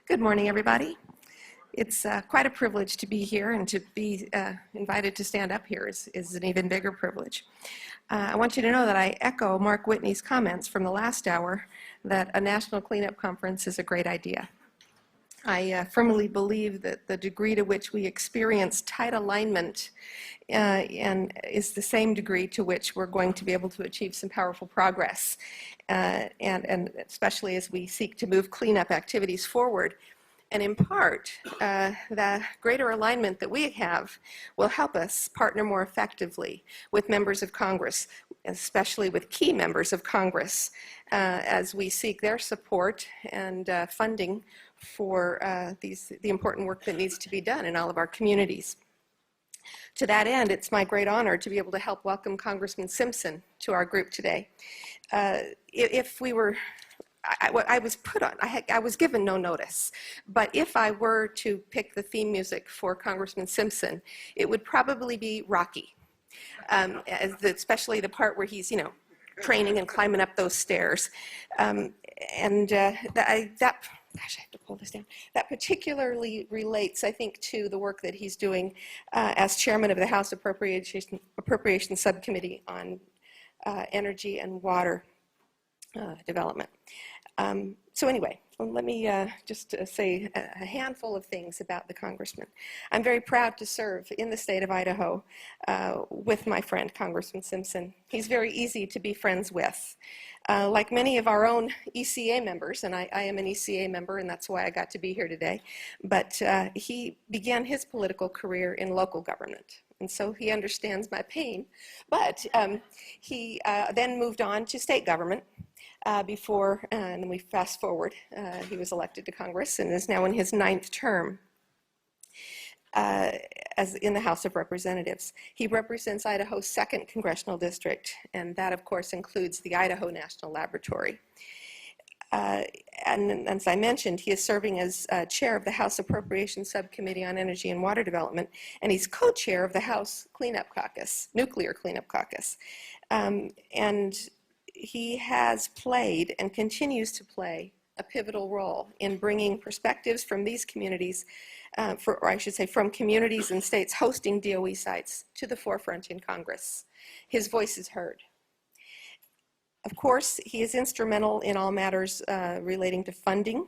Good morning, everybody. It's quite a privilege to be here, and to be invited to stand up here is an even bigger privilege. I want you to know that I echo Mark Whitney's comments from the last hour that a national cleanup conference is a great idea. I firmly believe that the degree to which we experience tight alignment and is the same degree to which we're going to be able to achieve some powerful progress, and especially as we seek to move cleanup activities forward. And in part, the greater alignment that we have will help us partner more effectively with members of Congress, especially with key members of Congress, as we seek their support and funding for the important work that needs to be done in all of our communities. To that end, it's my great honor to be able to help welcome Congressman Simpson to our group today. If we were I was put on, I was given no notice, but if I were to pick the theme music for Congressman Simpson, it would probably be Rocky, especially the part where he's, training and climbing up those stairs. Gosh, I have to pull this down. That particularly relates, I think, to the work that he's doing as chairman of the House Appropriations Subcommittee on Energy and Water Development. So anyway, let me just say a handful of things about the congressman. I'm very proud to serve in the state of Idaho with my friend, Congressman Simpson. He's very easy to be friends with. Like many of our own ECA members, and I am an ECA member, and that's why I got to be here today, but he began his political career in local government. And so he understands my pain. But he then moved on to state government before, and then we fast forward, he was elected to Congress and is now in his 9th term as in the House of Representatives. He represents Idaho's 2nd congressional district, and that, of course, includes the Idaho National Laboratory. And as I mentioned, he is serving as chair of the House Appropriations Subcommittee on Energy and Water Development, and he's co-chair of the House Cleanup Caucus, Nuclear Cleanup Caucus. And he has played and continues to play a pivotal role in bringing perspectives from these communities, or I should say from communities and states hosting DOE sites, to the forefront in Congress. His voice is heard. Of course, he is instrumental in all matters relating to funding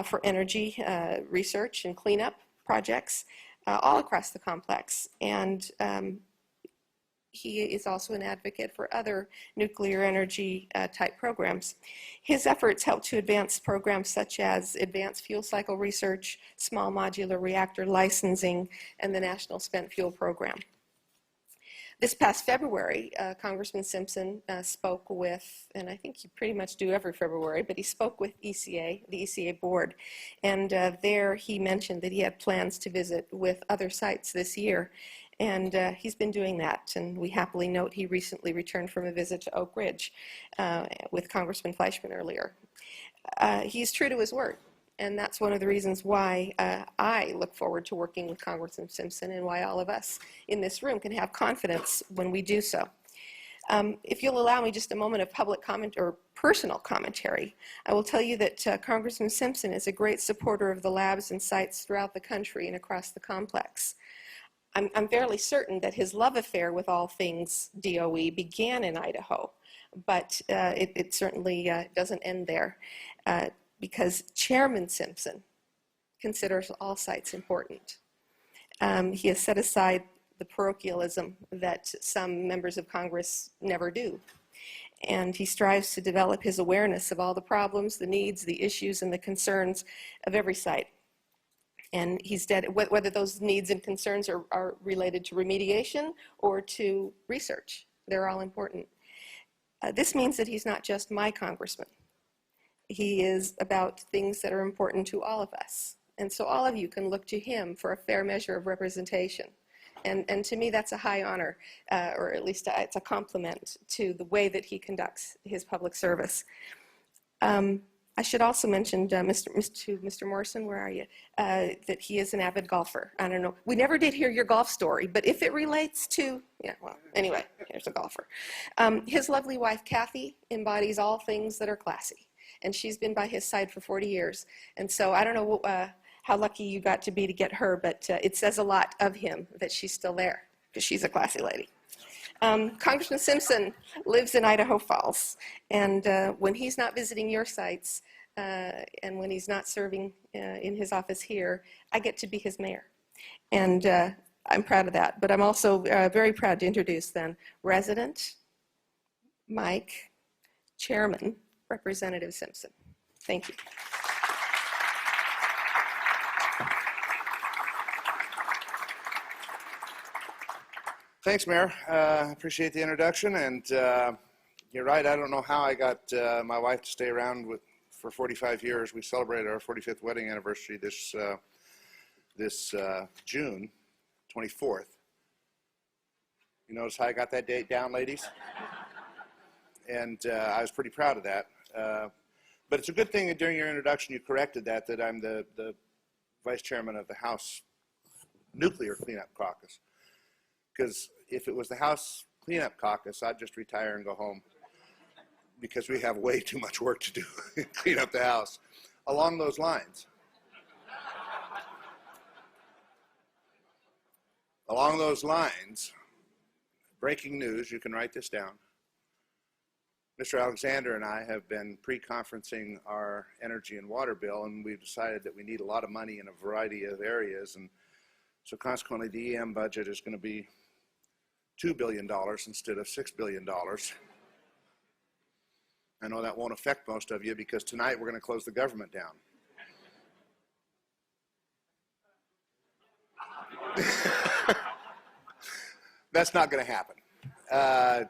for energy research and cleanup projects all across the complex. And he is also an advocate for other nuclear energy type programs. His efforts help to advance programs such as advanced fuel cycle research, small modular reactor licensing, and the National Spent Fuel Program. This past February, Congressman Simpson spoke with, and I think you pretty much do every February, but he spoke with ECA, the ECA board, and there he mentioned that he had plans to visit with other sites this year, and he's been doing that, and we happily note he recently returned from a visit to Oak Ridge with Congressman Fleischman earlier. He's true to his word. And that's one of the reasons why I look forward to working with Congressman Simpson, and why all of us in this room can have confidence when we do so. If you'll allow me just a moment of public comment or personal commentary, I will tell you that Congressman Simpson is a great supporter of the labs and sites throughout the country and across the complex. I'm fairly certain that his love affair with all things DOE began in Idaho, but it certainly doesn't end there. Because Chairman Simpson considers all sites important. He has set aside the parochialism that some members of Congress never do. And he strives to develop his awareness of all the problems, the needs, the issues, and the concerns of every site. And he's whether those needs and concerns are related to remediation or to research, they're all important. This means that he's not just my congressman. He is about things that are important to all of us. And so all of you can look to him for a fair measure of representation. And to me, that's a high honor, or at least it's a compliment to the way that he conducts his public service. I should also mention to Mr. Morrison, where are you, that he is an avid golfer. I don't know, we never did hear your golf story, but if it relates to, yeah, well, anyway, here's a golfer. His lovely wife, Kathy, embodies all things that are classy. and she's been by his side for 40 years. And so I don't know how lucky you got to be to get her, but it says a lot of him that she's still there, because she's a classy lady. Congressman Simpson lives in Idaho Falls, and when he's not visiting your sites, and when he's not serving in his office here, I get to be his mayor. And I'm proud of that. But I'm also very proud to introduce then resident Mike, Chairman Representative Simpson. Thank you. Thanks, Mayor. Appreciate the introduction, and you're right. I don't know how I got my wife to stay around for 45 years. We celebrated our 45th wedding anniversary this June 24th. You notice how I got that date down, ladies? And I was pretty proud of that. But it's a good thing that during your introduction you corrected that I'm the vice chairman of the House Nuclear Cleanup Caucus. Because if it was the House Cleanup Caucus, I'd just retire and go home, because we have way too much work to do clean up the house. Along those lines, breaking news, you can write this down. Mr. Alexander and I have been pre-conferencing our energy and water bill, and we've decided that we need a lot of money in a variety of areas, and so consequently the EM budget is going to be $2 billion instead of $6 billion. I know that won't affect most of you, because tonight we're going to close the government down. That's not going to happen.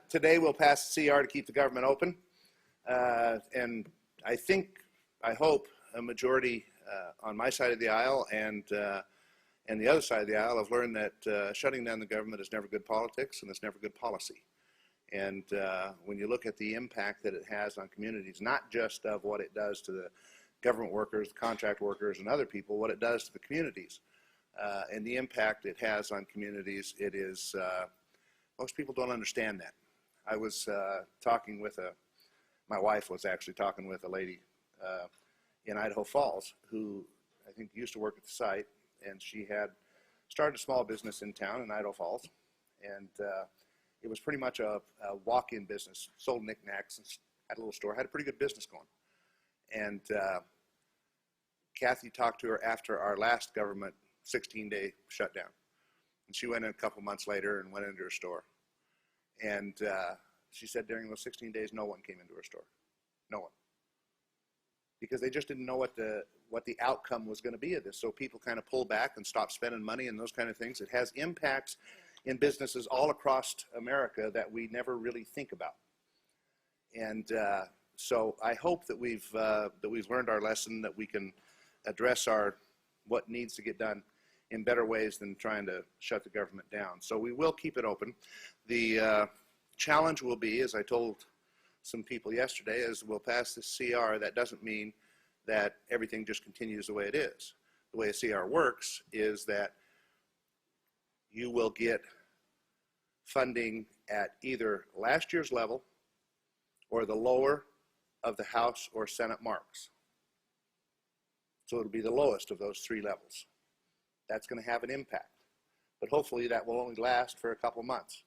Today we'll pass the CR to keep the government open, and I hope a majority on my side of the aisle and the other side of the aisle have learned that shutting down the government is never good politics, and it's never good policy. And when you look at the impact that it has on communities, not just of what it does to the government workers, the contract workers, and other people, what it does to the communities, and the impact it has on communities, it is, most people don't understand that. I was talking with my wife was actually talking with a lady in Idaho Falls who I think used to work at the site, and she had started a small business in town in Idaho Falls, and it was pretty much a walk-in business, sold knickknacks, and had a little store, had a pretty good business going. And Kathy talked to her after our last government 16-day shutdown. And she went in a couple months later and went into her store. And she said during those 16 days, no one came into her store. No one. Because they just didn't know what the outcome was going to be of this. So people kind of pull back and stop spending money and those kind of things. It has impacts in businesses all across America that we never really think about. And so I hope that we've learned our lesson, that we can address what needs to get done in better ways than trying to shut the government down. So we will keep it open. The challenge will be, as I told some people yesterday, is we'll pass this CR. That doesn't mean that everything just continues the way it is. The way a CR works is that you will get funding at either last year's level or the lower of the House or Senate marks. So it'll be the lowest of those three levels. That's going to have an impact. But hopefully that will only last for a couple months,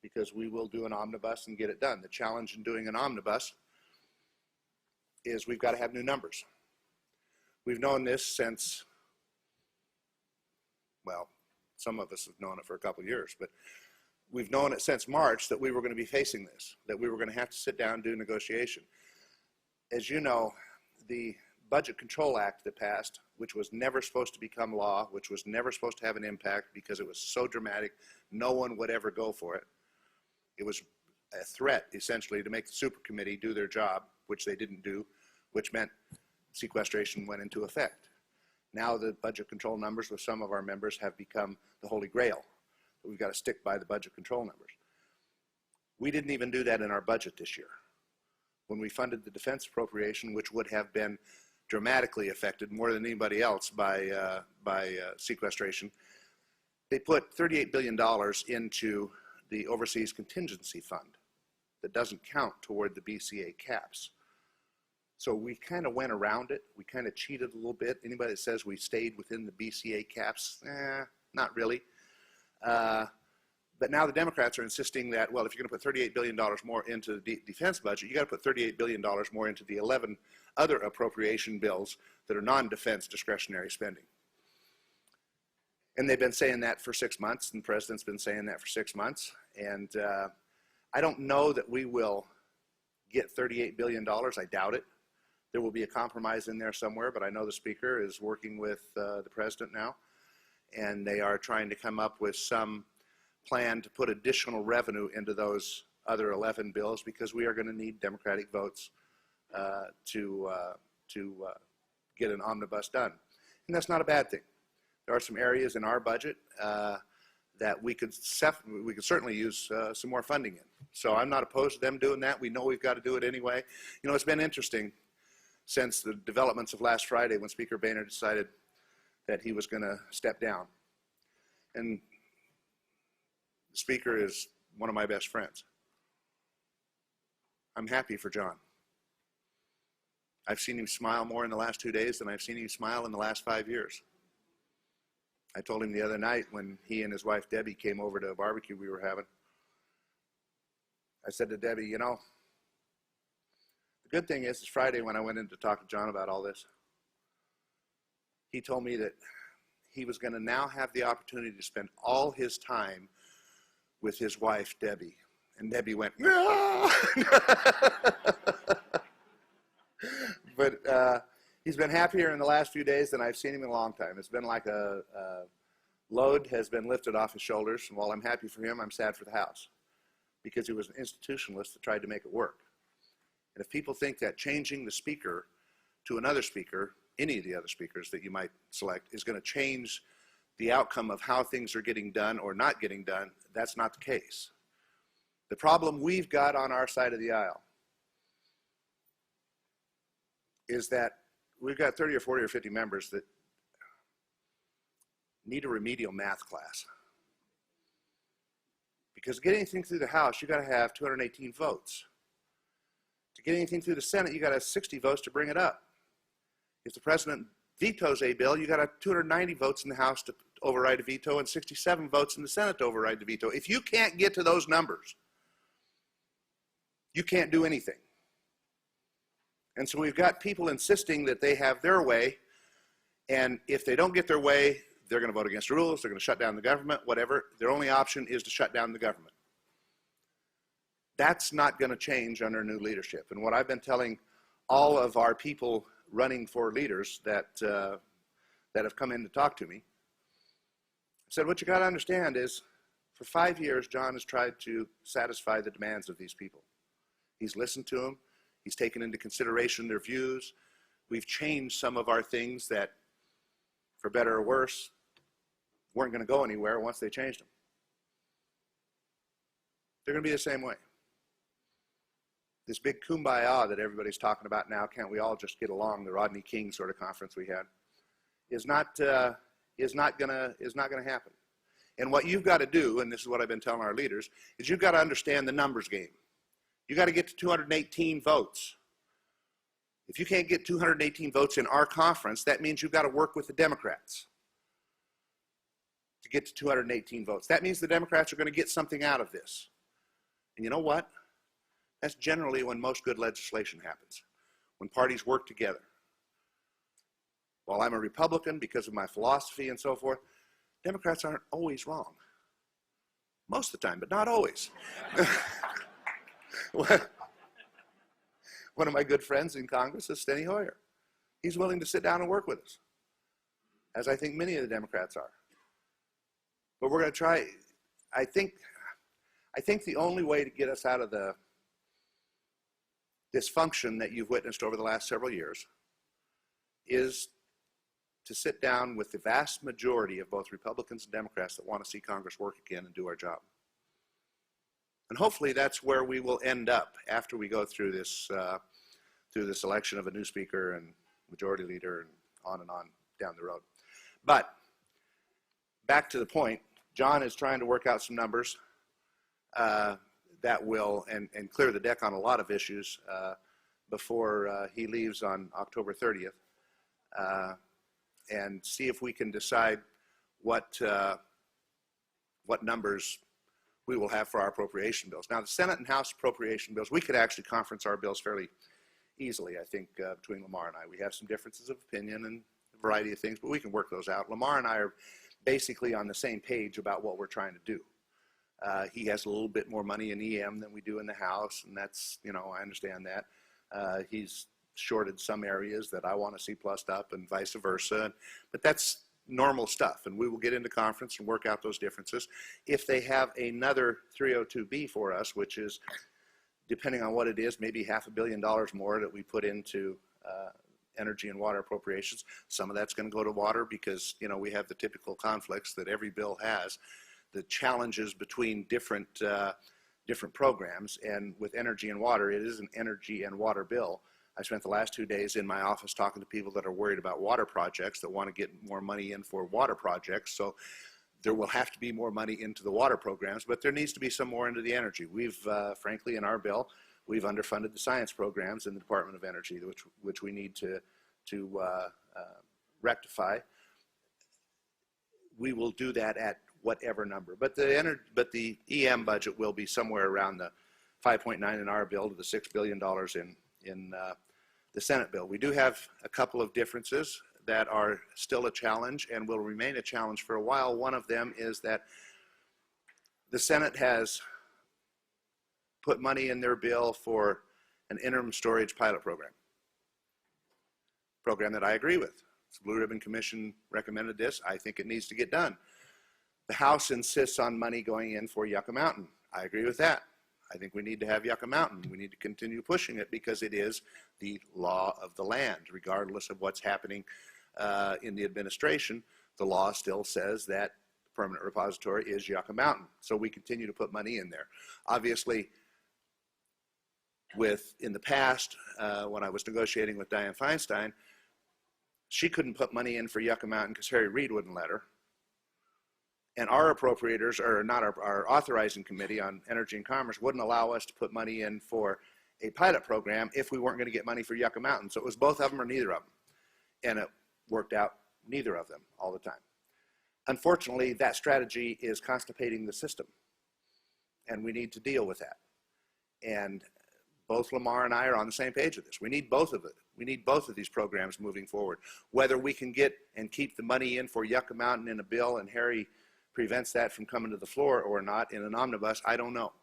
because we will do an omnibus and get it done. The challenge in doing an omnibus is we've got to have new numbers. We've known this since, well, some of us have known it for a couple of years, but we've known it since March that we were going to be facing this, that we were going to have to sit down and do negotiation. As you know, the Budget Control Act that passed, which was never supposed to become law, which was never supposed to have an impact because it was so dramatic, no one would ever go for it. It was a threat, essentially, to make the Subcommittee do their job, which they didn't do, which meant sequestration went into effect. Now the budget control numbers with some of our members have become the holy grail. We've got to stick by the budget control numbers. We didn't even do that in our budget this year. When we funded the defense appropriation, which would have been dramatically affected more than anybody else by sequestration, they put $38 billion into the Overseas Contingency Fund that doesn't count toward the BCA caps. So we kind of went around it. We kind of cheated a little bit. Anybody that says we stayed within the BCA caps, not really. But now the Democrats are insisting that, well, if you're going to put $38 billion more into the defense budget, you got to put $38 billion more into the 11 other appropriation bills that are non-defense discretionary spending. And they've been saying that for 6 months, and the president's been saying that for 6 months. And I don't know that we will get $38 billion. I doubt it. There will be a compromise in there somewhere, but I know the Speaker is working with the President now, and they are trying to come up with some plan to put additional revenue into those other 11 bills, because we are going to need Democratic votes to get an omnibus done. And that's not a bad thing. There are some areas in our budget that we could certainly use some more funding in. So I'm not opposed to them doing that. We know we've got to do it anyway. You know, it's been interesting since the developments of last Friday when Speaker Boehner decided that he was going to step down. And the Speaker is one of my best friends. I'm happy for John. I've seen him smile more in the last 2 days than I've seen him smile in the last 5 years. I told him the other night when he and his wife Debbie came over to a barbecue we were having, I said to Debbie, you know, the good thing is Friday when I went in to talk to John about all this, he told me that he was going to now have the opportunity to spend all his time with his wife Debbie. And Debbie went, no! But he's been happier in the last few days than I've seen him in a long time. It's been like a load has been lifted off his shoulders. And while I'm happy for him, I'm sad for the House, because he was an institutionalist that tried to make it work. And if people think that changing the Speaker to another Speaker, any of the other speakers that you might select, is going to change the outcome of how things are getting done or not getting done, that's not the case. The problem we've got on our side of the aisle is that we've got 30 or 40 or 50 members that need a remedial math class. Because to get anything through the House, you've got to have 218 votes. To get anything through the Senate, you've got to have 60 votes to bring it up. If the President vetoes a bill, you've got to have 290 votes in the House to override a veto and 67 votes in the Senate to override the veto. If you can't get to those numbers, you can't do anything. And so we've got people insisting that they have their way, and if they don't get their way, they're going to vote against the rules, they're going to shut down the government, whatever. Their only option is to shut down the government. That's not going to change under new leadership. And what I've been telling all of our people running for leaders that have come in to talk to me, I said, what you got to understand is, for 5 years, John has tried to satisfy the demands of these people. He's listened to them. He's taken into consideration their views. We've changed some of our things that, for better or worse, weren't going to go anywhere once they changed them. They're going to be the same way. This big kumbaya that everybody's talking about now, can't we all just get along, the Rodney King sort of conference we had, is not going to happen. And what you've got to do, and this is what I've been telling our leaders, is you've got to understand the numbers game. You've got to get to 218 votes. If you can't get 218 votes in our conference, that means you've got to work with the Democrats to get to 218 votes. That means the Democrats are going to get something out of this. And you know what? That's generally when most good legislation happens, when parties work together. While I'm a Republican because of my philosophy and so forth, Democrats aren't always wrong. Most of the time, but not always. One of my good friends in Congress is Steny Hoyer. He's willing to sit down and work with us, as I think many of the Democrats are. But we're going to try. I think the only way to get us out of the dysfunction that you've witnessed over the last several years is to sit down with the vast majority of both Republicans and Democrats that want to see Congress work again and do our job. And hopefully that's where we will end up after we go through this election of a new speaker and majority leader and on down the road. But back to the point, John is trying to work out some numbers that will and clear the deck on a lot of issues before he leaves on October 30th, and see if we can decide what numbers we will have for our appropriation bills. Now, the Senate and House appropriation bills, we could actually conference our bills fairly easily, I think, between Lamar and I. We have some differences of opinion and a variety of things, but we can work those out. Lamar and I are basically on the same page about what we're trying to do. He has a little bit more money in EM than we do in the House, and that's, you know, I understand that. He's shorted some areas that I want to see plussed up and vice versa, but that's normal stuff, and we will get into conference and work out those differences. If they have another 302B for us, which is, depending on what it is, maybe $500 million more that we put into energy and water appropriations. Some of that's going to go to water because, you know, we have the typical conflicts that every bill has, the challenges between different programs, and with energy and water, it is an energy and water bill. I spent the last 2 days in my office talking to people that are worried about water projects, that want to get more money in for water projects. So there will have to be more money into the water programs, but there needs to be some more into the energy. We've, frankly, in our bill, we've underfunded the science programs in the Department of Energy, which we need to rectify. We will do that at whatever number, but the EM budget will be somewhere around the 5.9 in our bill to the $6 billion in the Senate bill. We do have a couple of differences that are still a challenge and will remain a challenge for a while. One of them is that the Senate has put money in their bill for an interim storage pilot program that I agree with. The Blue Ribbon Commission recommended this. I think it needs to get done. The House insists on money going in for Yucca Mountain. I agree with that. I think we need to have Yucca Mountain. We need to continue pushing it because it is the law of the land. Regardless of what's happening in the administration, the law still says that the permanent repository is Yucca Mountain. So we continue to put money in there. Obviously, in the past, when I was negotiating with Dianne Feinstein, she couldn't put money in for Yucca Mountain because Harry Reid wouldn't let her. And our appropriators, or not our authorizing committee on energy and commerce, wouldn't allow us to put money in for a pilot program if we weren't going to get money for Yucca Mountain. So it was both of them or neither of them. And it worked out neither of them all the time. Unfortunately, that strategy is constipating the system. And we need to deal with that. And both Lamar and I are on the same page with this. We need both of it. We need both of these programs moving forward. Whether we can get and keep the money in for Yucca Mountain in a bill and Harry prevents that from coming to the floor or not in an omnibus, I don't know.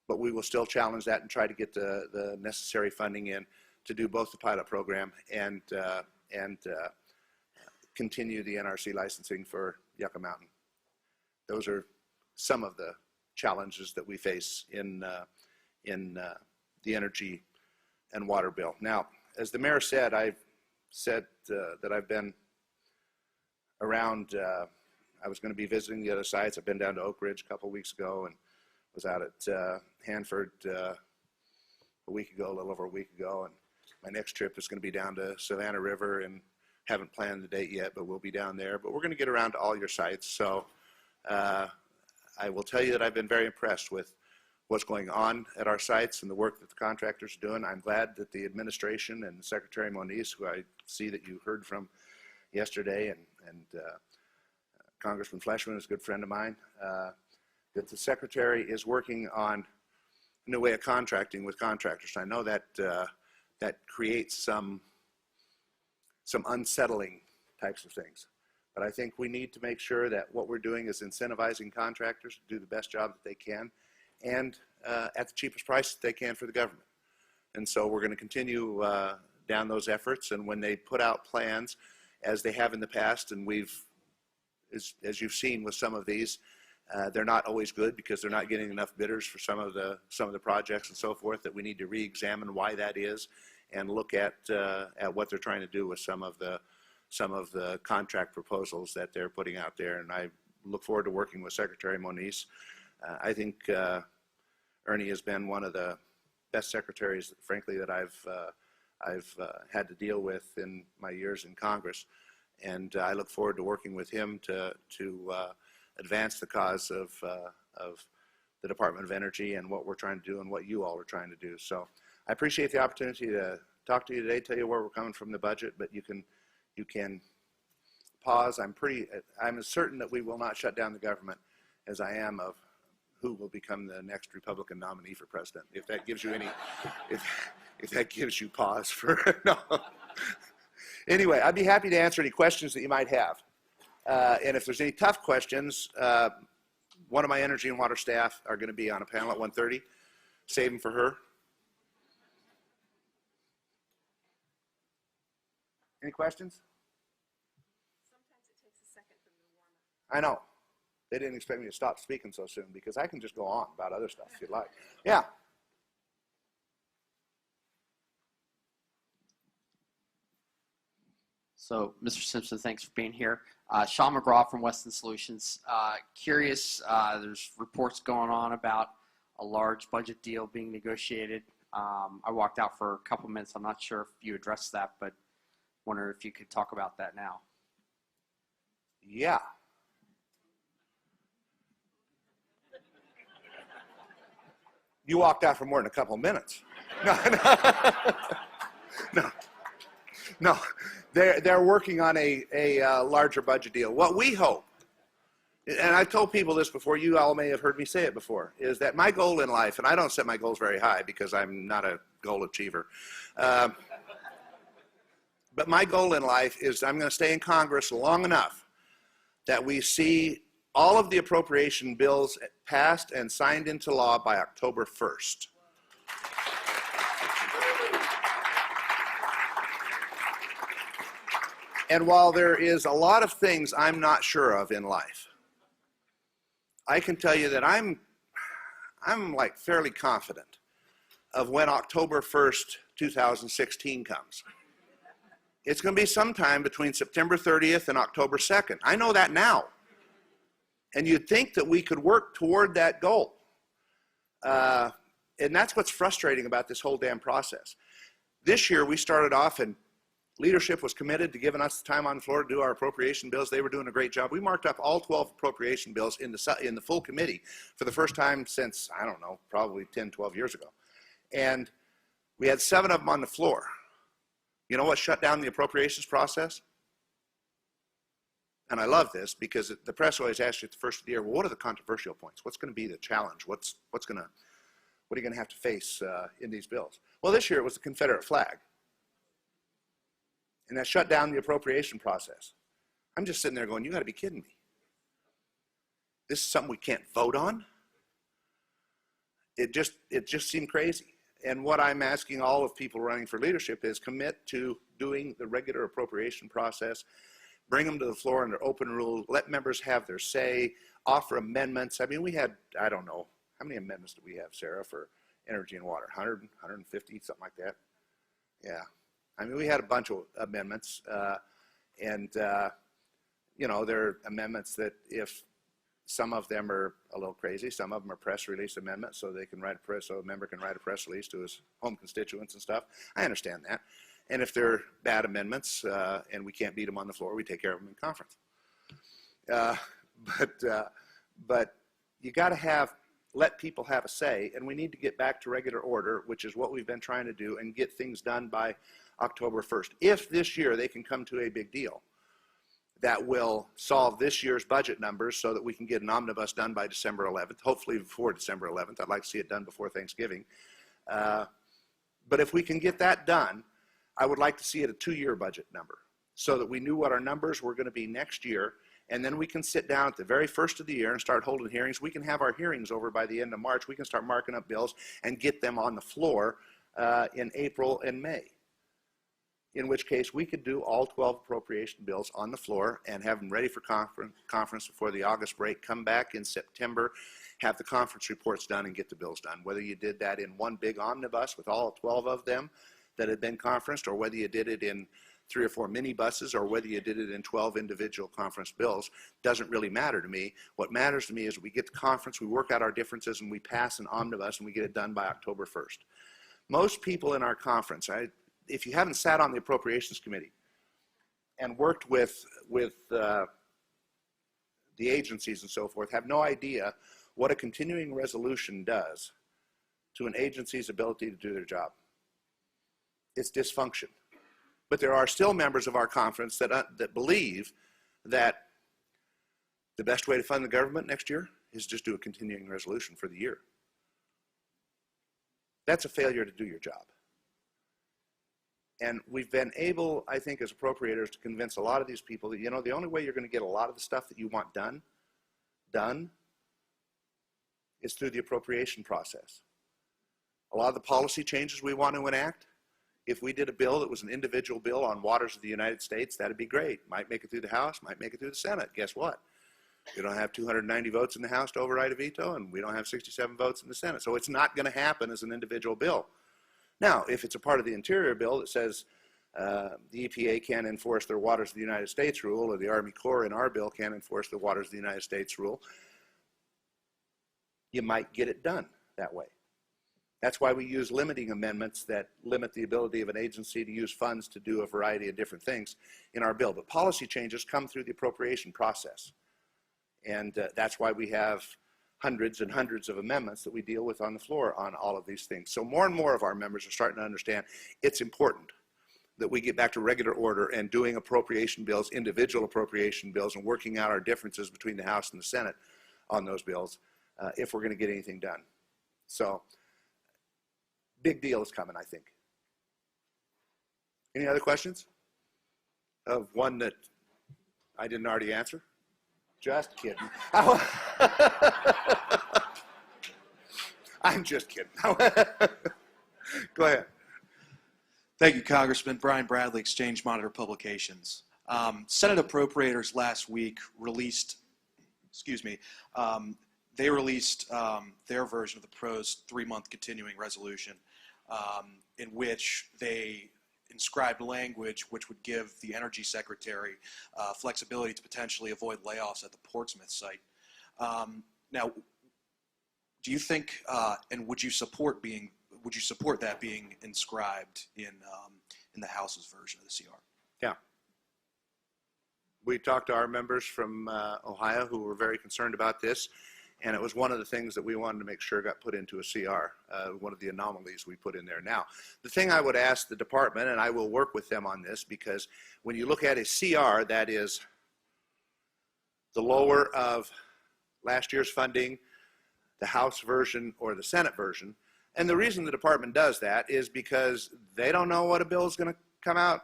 But we will still challenge that and try to get the necessary funding in to do both the pilot program and continue the NRC licensing for Yucca Mountain. Those are some of the challenges that we face in the energy and water bill. Now, as the mayor said, I've said that I've been around. I was going to be visiting the other sites. I've been down to Oak Ridge a couple of weeks ago and was out at Hanford a little over a week ago. And my next trip is going to be down to Savannah River, and haven't planned the date yet, but we'll be down there. But we're going to get around to all your sites. So I will tell you that I've been very impressed with what's going on at our sites and the work that the contractors are doing. I'm glad that the administration and Secretary Moniz, who I see that you heard from yesterday, and Congressman Fleshman is a good friend of mine, that the Secretary is working on a new way of contracting with contractors. I know that that creates some unsettling types of things. But I think we need to make sure that what we're doing is incentivizing contractors to do the best job that they can and at the cheapest price that they can for the government. And so we're going to continue down those efforts. And when they put out plans, as they have in the past, and as you've seen with some of these, they're not always good because they're not getting enough bidders for some of the projects and so forth, that we need to re-examine why that is and look at what they're trying to do with some of the contract proposals that they're putting out there. And I look forward to working with Secretary Moniz. I think Ernie has been one of the best secretaries, frankly, that I've had to deal with in my years in Congress. And I look forward to working with him to advance the cause of the Department of Energy and what we're trying to do and what you all are trying to do. So I appreciate the opportunity to talk to you today, tell you where we're coming from the budget, but you can pause. I'm as certain that we will not shut down the government as I am of who will become the next Republican nominee for president. If that gives you any, if that gives you pause for, no. Anyway, I'd be happy to answer any questions that you might have. And if there's any tough questions, one of my energy and water staff are going to be on a panel at 1:30. Save them for her. Any questions? Sometimes it takes a second for them to warm up. I know. They didn't expect me to stop speaking so soon because I can just go on about other stuff if you'd like. Yeah. So, Mr. Simpson, thanks for being here. Sean McGraw from Weston Solutions. Curious, there's reports going on about a large budget deal being negotiated. I walked out for a couple minutes. I'm not sure if you addressed that, but wonder if you could talk about that now. Yeah. You walked out for more than a couple minutes. No. They're working on a larger budget deal. What we hope, and I've told people this before, you all may have heard me say it before, is that my goal in life, and I don't set my goals very high because I'm not a goal achiever, but my goal in life is I'm going to stay in Congress long enough that we see all of the appropriation bills passed and signed into law by October 1st. And while there is a lot of things I'm not sure of in life, I can tell you that I'm like fairly confident of when October 1st, 2016 comes. It's going to be sometime between September 30th and October 2nd. I know that now. And you'd think that we could work toward that goal. And that's what's frustrating about this whole damn process. This year we started off and leadership was committed to giving us the time on the floor to do our appropriation bills. They were doing a great job. We marked up all 12 appropriation bills in the full committee for the first time since, I don't know, probably 10, 12 years ago. And we had 7 of them on the floor. You know what shut down the appropriations process? And I love this because the press always asks you at the first of the year, well, what are the controversial points? What's going to be the challenge? What are you going to have to face in these bills? Well, this year it was the Confederate flag. And that shut down the appropriation process. I'm just sitting there going, you got to be kidding me. This is something we can't vote on? It just seemed crazy. And what I'm asking all of people running for leadership is commit to doing the regular appropriation process, bring them to the floor under open rule, let members have their say, offer amendments. I mean, we had, I don't know, how many amendments do we have, Sarah, for energy and water? 100, 150, something like that? Yeah. I mean, we had a bunch of amendments, you know, there are amendments that if some of them are a little crazy, some of them are press release amendments, so they can write so a member can write a press release to his home constituents and stuff. I understand that. And if they're bad amendments and we can't beat them on the floor, we take care of them in conference. But you got to let people have a say, and we need to get back to regular order, which is what we've been trying to do, and get things done by October 1st. If this year they can come to a big deal that will solve this year's budget numbers so that we can get an omnibus done by December 11th, hopefully before December 11th. I'd like to see it done before Thanksgiving. But if we can get that done, I would like to see it a 2-year budget number so that we knew what our numbers were going to be next year, and then we can sit down at the very first of the year and start holding hearings. We can have our hearings over by the end of March. We can start marking up bills and get them on the floor in April and May, in which case we could do all 12 appropriation bills on the floor and have them ready for conference before the August break, come back in September, have the conference reports done and get the bills done. Whether you did that in one big omnibus with all 12 of them that had been conferenced, or whether you did it in 3 or 4 minibuses, or whether you did it in 12 individual conference bills, doesn't really matter to me. What matters to me is we get to conference, we work out our differences, and we pass an omnibus, and we get it done by October 1st. Most people in our conference, if you haven't sat on the Appropriations Committee and worked with the agencies and so forth, have no idea what a continuing resolution does to an agency's ability to do their job. it's dysfunction. But there are still members of our conference that believe that the best way to fund the government next year is just do a continuing resolution for the year. That's a failure to do your job. And we've been able, I think, as appropriators to convince a lot of these people that, you know, the only way you're going to get a lot of the stuff that you want done is through the appropriation process. A lot of the policy changes we want to enact, if we did a bill that was an individual bill on waters of the United States, that'd be great. Might make it through the House, might make it through the Senate. Guess what? We don't have 290 votes in the House to override a veto, and we don't have 67 votes in the Senate. So it's not going to happen as an individual bill. Now, if it's a part of the Interior bill that says the EPA can't enforce their Waters of the United States rule, or the Army Corps in our bill can't enforce the Waters of the United States rule, you might get it done that way. That's why we use limiting amendments that limit the ability of an agency to use funds to do a variety of different things in our bill. But policy changes come through the appropriation process. And that's why we have hundreds and hundreds of amendments that we deal with on the floor on all of these things. So more and more of our members are starting to understand it's important that we get back to regular order and doing appropriation bills, individual appropriation bills, and working out our differences between the House and the Senate on those bills if we're going to get anything done. So big deal is coming, I think. Any other questions? Of one that I didn't already answer? Just kidding. I'm just kidding. Go ahead. Thank you, Congressman. Brian Bradley, Exchange Monitor Publications. Senate appropriators last week released, they released their version of the PRO's 3-month continuing resolution in which they inscribed language which would give the Energy Secretary flexibility to potentially avoid layoffs at the Portsmouth site. Now, do you think, and would you support that being inscribed in the House's version of the CR? Yeah. We talked to our members from Ohio who were very concerned about this, and it was one of the things that we wanted to make sure got put into a CR, one of the anomalies we put in there. Now, the thing I would ask the department, and I will work with them on this, because when you look at a CR, that is the lower of last year's funding, the House version or the Senate version, and the reason the department does that is because they don't know what a bill is going to come out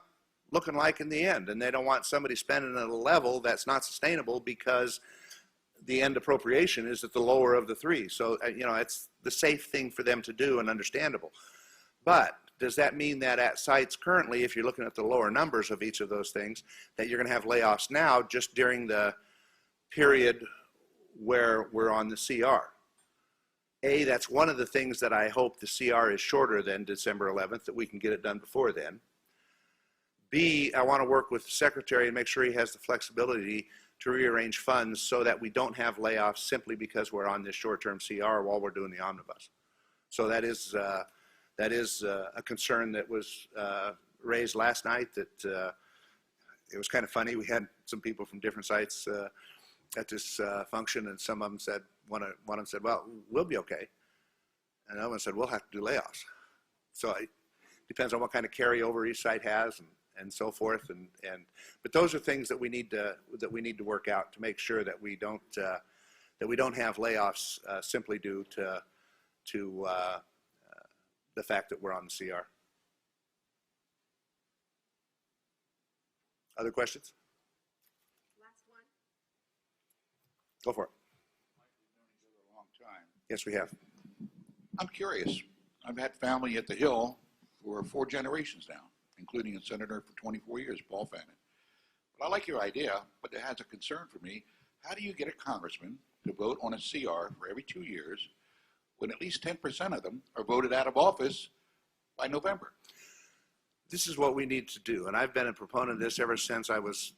looking like in the end, and they don't want somebody spending at a level that's not sustainable because the end appropriation is at the lower of the three. So, you know, it's the safe thing for them to do and understandable. But does that mean that at sites currently, if you're looking at the lower numbers of each of those things, that you're going to have layoffs now just during the period where we're on the CR? A, that's one of the things that I hope the CR is shorter than December 11th, that we can get it done before then. B, I want to work with the Secretary and make sure he has the flexibility to rearrange funds so that we don't have layoffs simply because we're on this short-term CR while we're doing the omnibus. So that is a concern that was raised last night. That it was kind of funny. We had some people from different sites at this function, and some of them said, one of them said, "Well, we'll be okay," and another one said, "We'll have to do layoffs." So it depends on what kind of carryover each site has, and so forth, but those are things that we need to work out to make sure that we don't have layoffs simply due to the fact that we're on the CR. Other questions? Last one. Go for it. We've known each other a long time. Yes, we have. I'm curious. I've had family at the Hill for 4 generations now, including a senator for 24 years, Paul Fannin. But I like your idea, but it has a concern for me. How do you get a congressman to vote on a CR for every 2 years when at least 10% of them are voted out of office by November? This is what we need to do, and I've been a proponent of this ever since I was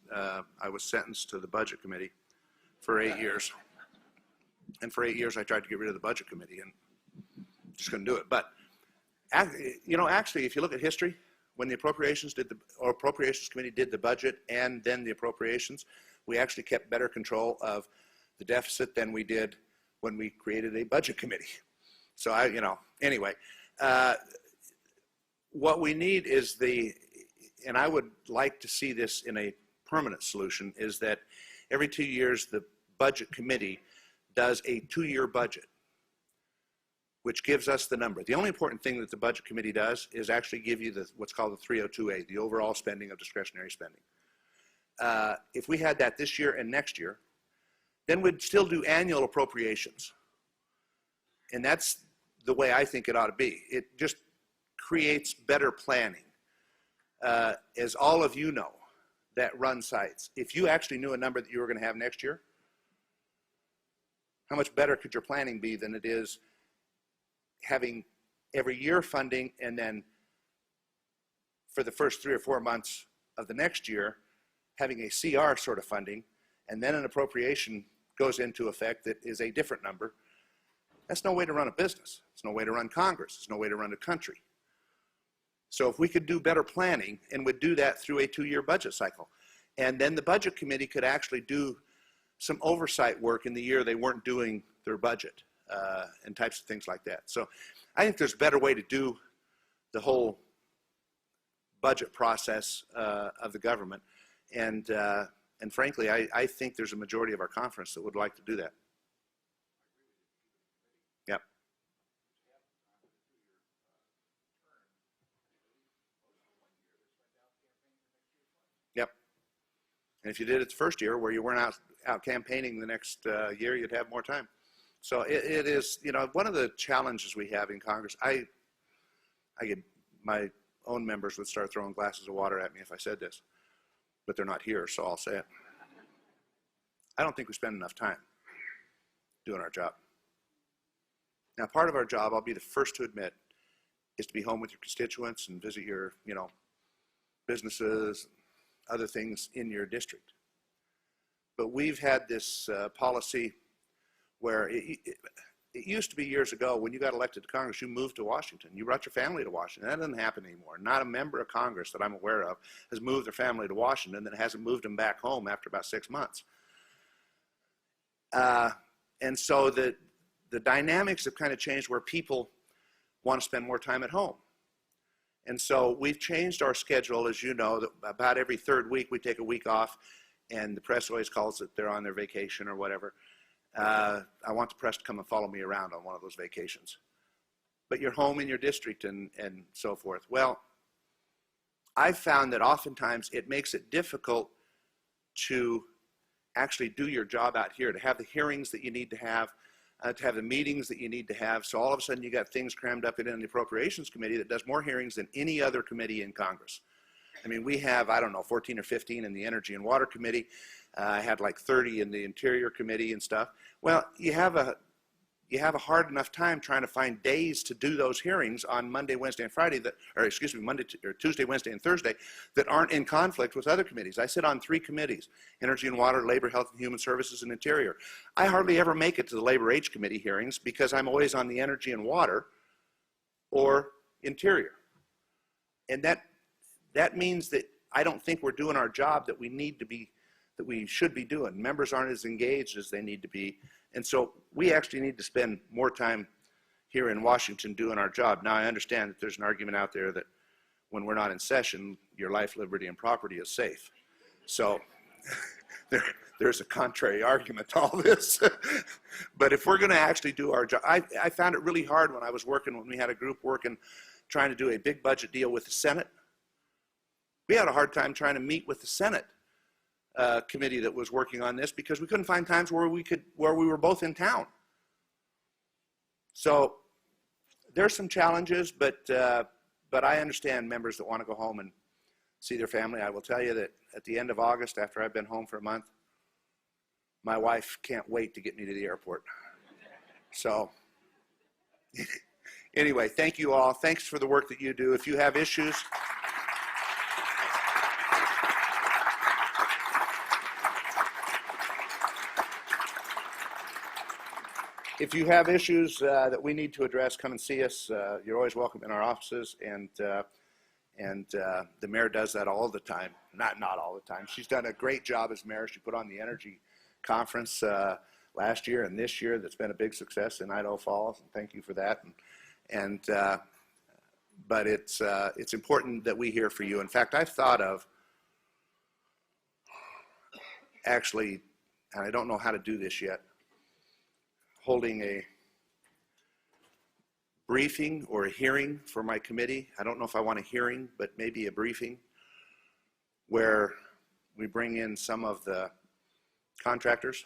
sentenced to the Budget Committee for 8 years. And for 8 years, I tried to get rid of the Budget Committee, and just couldn't do it. But you know, actually, if you look at history, when the Appropriations Committee did the budget and then the appropriations, we actually kept better control of the deficit than we did when we created a Budget Committee. So anyway, what we need is and I would like to see this in a permanent solution, is that every 2 years the budget committee does a 2-year budget, which gives us the number. The only important thing that the budget committee does is actually give you what's called the 302A, the overall spending of discretionary spending. If we had that this year and next year, then we'd still do annual appropriations. And that's the way I think it ought to be. It just creates better planning. As all of you know that run sites, if you actually knew a number that you were going to have next year, how much better could your planning be than it is having every year funding, and then for the first 3 or 4 months of the next year having a CR sort of funding, and then an appropriation goes into effect that is a different number. That's no way to run a business. It's no way to run Congress. It's no way to run a country. So if we could do better planning and would do that through a 2-year budget cycle, and then the budget committee could actually do some oversight work in the year they weren't doing their budget, and types of things like that. So I think there's a better way to do the whole budget process of the government. And frankly, I think there's a majority of our conference that would like to do that. Yep. Yep. And if you did it the first year where you weren't out campaigning the next year, you'd have more time. So it is, you know, one of the challenges we have in Congress. I get, my own members would start throwing glasses of water at me if I said this, but they're not here, so I'll say it. I don't think we spend enough time doing our job. Now, part of our job, I'll be the first to admit, is to be home with your constituents and visit your, you know, businesses, other things in your district. But we've had this policy where it used to be years ago, when you got elected to Congress, you moved to Washington. You brought your family to Washington. That doesn't happen anymore. Not a member of Congress that I'm aware of has moved their family to Washington that hasn't moved them back home after about 6 months. And so the dynamics have kind of changed where people want to spend more time at home. And so we've changed our schedule, as you know, that about every 3rd week we take a week off, and the press always calls it they're on their vacation or whatever. I want the press to come and follow me around on one of those vacations. But you're home in your district and so forth. Well, I've found that oftentimes it makes it difficult to actually do your job out here, to have the hearings that you need to have the meetings that you need to have. So all of a sudden you got things crammed up in the Appropriations Committee that does more hearings than any other committee in Congress. I mean, we have, I don't know, 14 or 15 in the Energy and Water Committee. I had like 30 in the Interior Committee and stuff. Well, you have a hard enough time trying to find days to do those hearings on Monday, Wednesday, and Friday Tuesday, Wednesday, and Thursday that aren't in conflict with other committees. I sit on 3 committees: Energy and Water, Labor, Health and Human Services, and Interior. I hardly ever make it to the Labor H Committee hearings because I'm always on the Energy and Water or Interior. And that means that I don't think we're doing our job that we should be doing. Members aren't as engaged as they need to be. And so we actually need to spend more time here in Washington doing our job. Now, I understand that there's an argument out there that when we're not in session, your life, liberty, and property is safe. So there's a contrary argument to all this. But if we're going to actually do our job, I found it really hard when we had a group working, trying to do a big budget deal with the Senate. We had a hard time trying to meet with the Senate committee that was working on this because we couldn't find times where we were both in town. So there's some challenges, but I understand members that want to go home and see their family. I will tell you that at the end of August, after I've been home for a month, my wife can't wait to get me to the airport. So anyway, thank you all. Thanks for the work that you do. If you have issues, that we need to address, come and see us. You're always welcome in our offices, and the mayor does that all the time. Not all the time. She's done a great job as mayor. She put on the energy conference last year and this year that's been a big success in Idaho Falls, and thank you for that. but it's important that we hear from you. In fact, I've thought of actually, and I don't know how to do this yet, holding a briefing or a hearing for my committee. I don't know if I want a hearing, but maybe a briefing where we bring in some of the contractors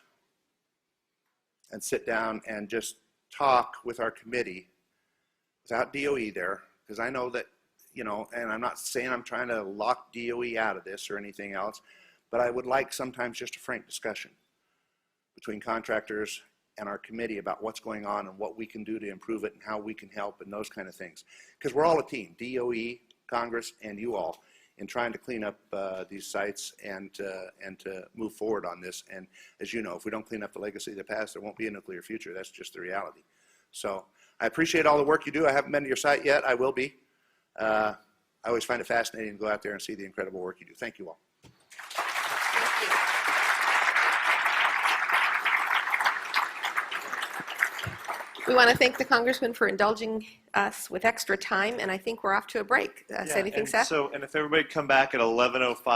and sit down and just talk with our committee without DOE there, because I know that, you know, and I'm not saying I'm trying to lock DOE out of this or anything else, but I would like sometimes just a frank discussion between contractors and our committee about what's going on and what we can do to improve it and how we can help and those kind of things. Because we're all a team, DOE, Congress, and you all, in trying to clean up these sites and to move forward on this. And as you know, if we don't clean up the legacy of the past, there won't be a nuclear future. That's just the reality. So I appreciate all the work you do. I haven't been to your site yet. I will be. I always find it fascinating to go out there and see the incredible work you do. Thank you all. We want to thank the Congressman for indulging us with extra time, and I think we're off to a break. Say anything, Seth? And if everybody come back at 11:05